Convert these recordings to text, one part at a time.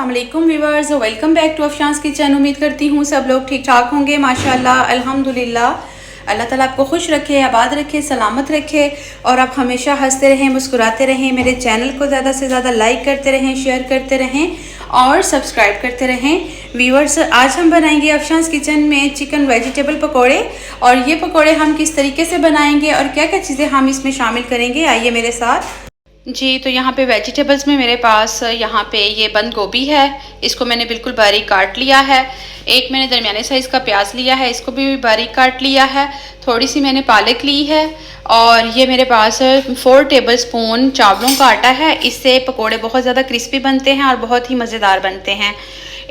अस्सलाम वालेकुम viewers, welcome back to Afshan's kitchen. उम्मीद करती हूँ सब लोग ठीक ठाक होंगे। माशाल्लाह अल्हम्दुलिल्लाह। अल्लाह ताला आपको खुश रखे, आबाद रखे, सलामत रखे और आप हमेशा हंसते रहें, मुस्कुराते रहें। मेरे चैनल को ज़्यादा से ज़्यादा लाइक करते रहें, शेयर करते रहें और सब्सक्राइब करते रहें। व्यूअर्स, आज हम बनाएंगे अफशांस किचन में चिकन वेजिटेबल पकौड़े। और ये पकौड़े हम किस तरीके से बनाएंगे और क्या क्या चीज़ें हम इसमें शामिल करेंगे, आइए मेरे साथ। जी, तो यहाँ पे वेजिटेबल्स में मेरे पास यहाँ पे ये बंद गोभी है, इसको मैंने बिल्कुल बारीक काट लिया है। एक मैंने दरमियाने साइज़ का प्याज लिया है, इसको भी बारीक काट लिया है। थोड़ी सी मैंने पालक ली है और ये मेरे पास 4 टेबलस्पून चावलों का आटा है। इससे पकोड़े बहुत ज़्यादा क्रिस्पी बनते हैं और बहुत ही मज़ेदार बनते हैं।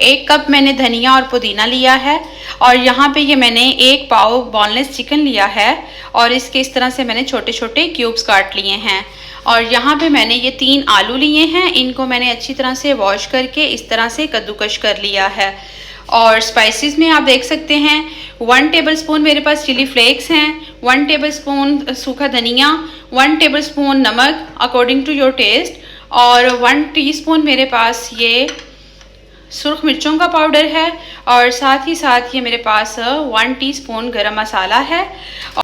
1 कप मैंने धनिया और पुदीना लिया है और यहाँ पे ये मैंने 1 पाव बोनलेस चिकन लिया है और इसके इस तरह से मैंने छोटे छोटे क्यूब्स काट लिए हैं। और यहाँ पे मैंने ये 3 आलू लिए हैं, इनको मैंने अच्छी तरह से वॉश करके इस तरह से कद्दूकश कर लिया है। और स्पाइसेस में आप देख सकते हैं 1 टेबलस्पून मेरे पास चिली फ्लेक्स हैं, 1 टेबलस्पून सूखा धनिया, 1 टेबलस्पून नमक अकॉर्डिंग टू योर टेस्ट और 1 टीस्पून मेरे पास ये सुर्ख मिर्चों का पाउडर है और साथ ही साथ ये मेरे पास 1 टीस्पून गरम मसाला है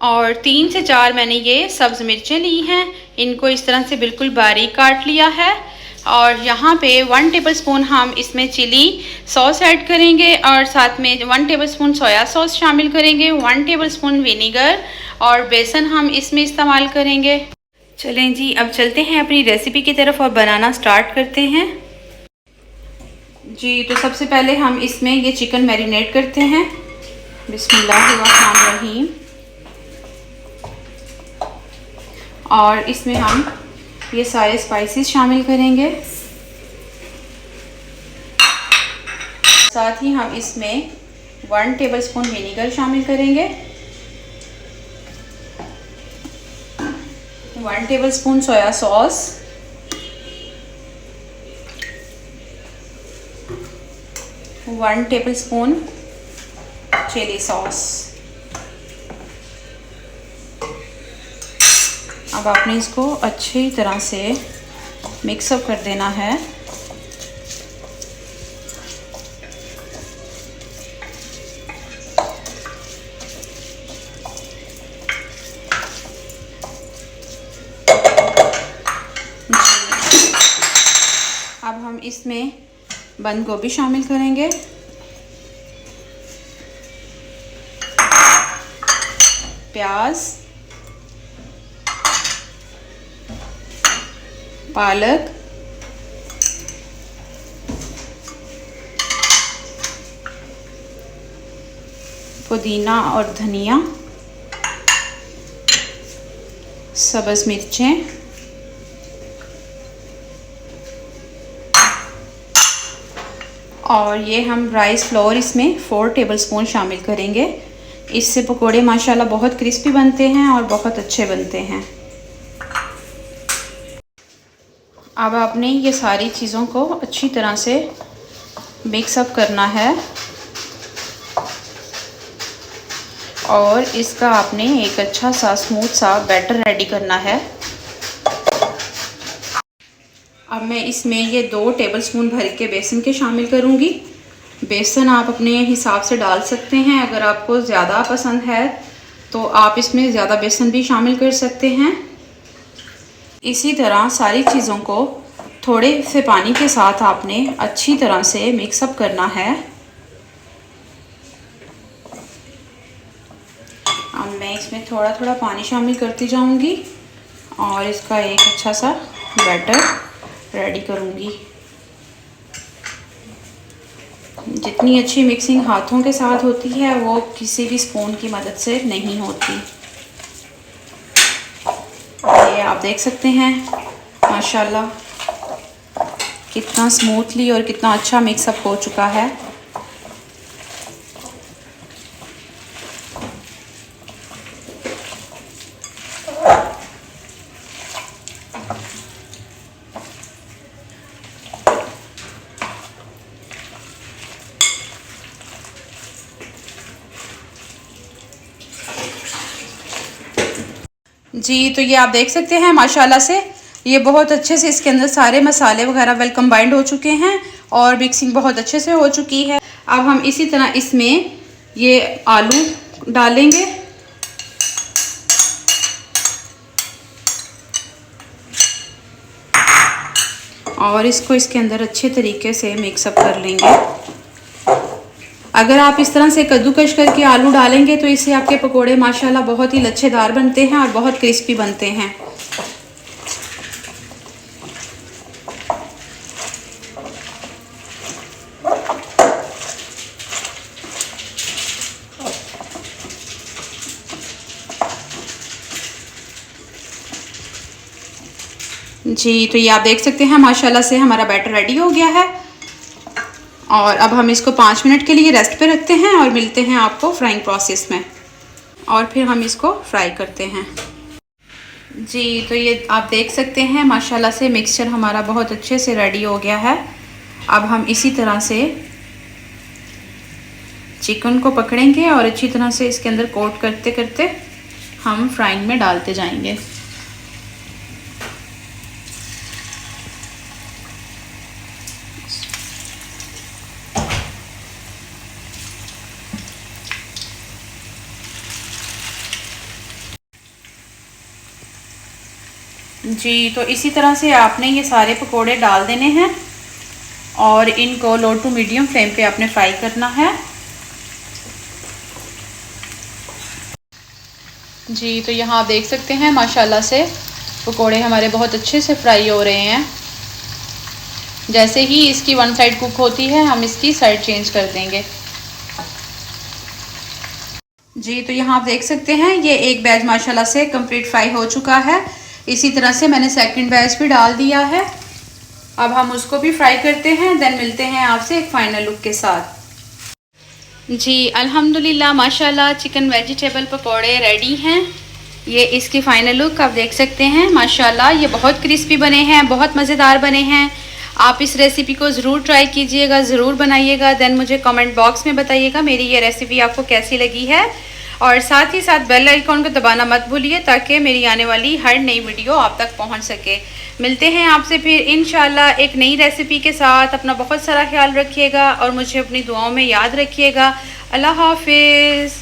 और 3 से 4 मैंने ये सब्ज़ मिर्चें ली हैं, इनको इस तरह से बिल्कुल बारीक काट लिया है। और यहाँ पे 1 टेबलस्पून हम इसमें चिली सॉस ऐड करेंगे और साथ में 1 टेबलस्पून सोया सॉस शामिल करेंगे, 1 टेबलस्पून विनीगर और बेसन हम इसमें इस्तेमाल करेंगे। चलें जी, अब चलते हैं अपनी रेसिपी की तरफ और बनाना स्टार्ट करते हैं। जी, तो सबसे पहले हम इसमें ये चिकन मैरिनेट करते हैं। बिस्मिल्लाहिर्रहमानिर्रहीम। और इसमें हम ये सारे स्पाइसेस शामिल करेंगे। साथ ही हम इसमें 1 टेबलस्पून विनीगर शामिल करेंगे, 1 tablespoon soya sauce, 1 tablespoon chilli sauce. अब आपने इसको अच्छी तरह से मिक्सअप कर देना है। अब हम इसमें बंद गोभी शामिल करेंगे, प्याज, पालक, पुदीना और धनिया, सब्ज़ मिर्चें, और ये हम राइस फ्लोर इसमें 4 टेबलस्पून शामिल करेंगे। इससे पकोड़े माशाल्लाह बहुत क्रिस्पी बनते हैं और बहुत अच्छे बनते हैं। अब आपने ये सारी चीज़ों को अच्छी तरह से मिक्सअप करना है और इसका आपने एक अच्छा सा स्मूथ सा बैटर रेडी करना है। अब मैं इसमें ये 2 टेबलस्पून भर के बेसन के शामिल करूँगी। बेसन आप अपने हिसाब से डाल सकते हैं, अगर आपको ज़्यादा पसंद है तो आप इसमें ज़्यादा बेसन भी शामिल कर सकते हैं। इसी तरह सारी चीज़ों को थोड़े से पानी के साथ आपने अच्छी तरह से मिक्सअप करना है। अब मैं इसमें थोड़ा थोड़ा पानी शामिल करती जाऊंगी और इसका एक अच्छा सा बैटर रेडी करूंगी। जितनी अच्छी मिक्सिंग हाथों के साथ होती है वो किसी भी स्पून की मदद से नहीं होती। ये आप देख सकते हैं माशाल्लाह कितना स्मूथली और कितना अच्छा मिक्सअप हो चुका है। जी, तो ये आप देख सकते हैं माशाल्लाह से ये बहुत अच्छे से इसके अंदर सारे मसाले वगैरह वेल कंबाइंड हो चुके हैं और मिक्सिंग बहुत अच्छे से हो चुकी है। अब हम इसी तरह इसमें ये आलू डालेंगे और इसको इसके अंदर अच्छे तरीके से मिक्सअप कर लेंगे। अगर आप इस तरह से कद्दूकश करके आलू डालेंगे तो इससे आपके पकोड़े माशाल्लाह बहुत ही लच्छेदार बनते हैं और बहुत क्रिस्पी बनते हैं। जी, तो ये आप देख सकते हैं माशाल्लाह से हमारा बैटर रेडी हो गया है और अब हम इसको 5 मिनट के लिए रेस्ट पे रखते हैं और मिलते हैं आपको फ्राइंग प्रोसेस में और फिर हम इसको फ्राई करते हैं। जी, तो ये आप देख सकते हैं माशाल्लाह से मिक्सचर हमारा बहुत अच्छे से रेडी हो गया है। अब हम इसी तरह से चिकन को पकड़ेंगे और अच्छी तरह से इसके अंदर कोट करते करते हम फ्राइंग में डालते जाएंगे। जी, तो इसी तरह से आपने ये सारे पकोड़े डाल देने हैं और इनको लो टू मीडियम फ्लेम पे आपने फ्राई करना है। जी, तो यहाँ आप देख सकते हैं माशाल्लाह से पकोड़े हमारे बहुत अच्छे से फ्राई हो रहे हैं। जैसे ही इसकी वन साइड कुक होती है हम इसकी साइड चेंज कर देंगे। जी, तो यहाँ आप देख सकते हैं ये एक बैच माशाल्लाह से कंप्लीट फ्राई हो चुका है। इसी तरह से मैंने सेकंड बैच भी डाल दिया है। अब हम उसको भी फ्राई करते हैं, देन मिलते हैं आपसे एक फाइनल लुक के साथ। जी, अल्हम्दुलिल्लाह माशाल्लाह चिकन वेजिटेबल पकोड़े रेडी हैं। ये इसकी फाइनल लुक आप देख सकते हैं माशाल्लाह ये बहुत क्रिस्पी बने हैं, बहुत मज़ेदार बने हैं। आप इस रेसिपी को ज़रूर ट्राई कीजिएगा, ज़रूर बनाइएगा, देन मुझे कमेंट बॉक्स में बताइएगा मेरी ये रेसिपी आपको कैसी लगी है। और साथ ही साथ बेल आइकॉन को दबाना मत भूलिए ताकि मेरी आने वाली हर नई वीडियो आप तक पहुंच सके। मिलते हैं आपसे फिर इंशाल्लाह एक नई रेसिपी के साथ। अपना बहुत सारा ख्याल रखिएगा और मुझे अपनी दुआओं में याद रखिएगा। अल्लाह हाफिज़।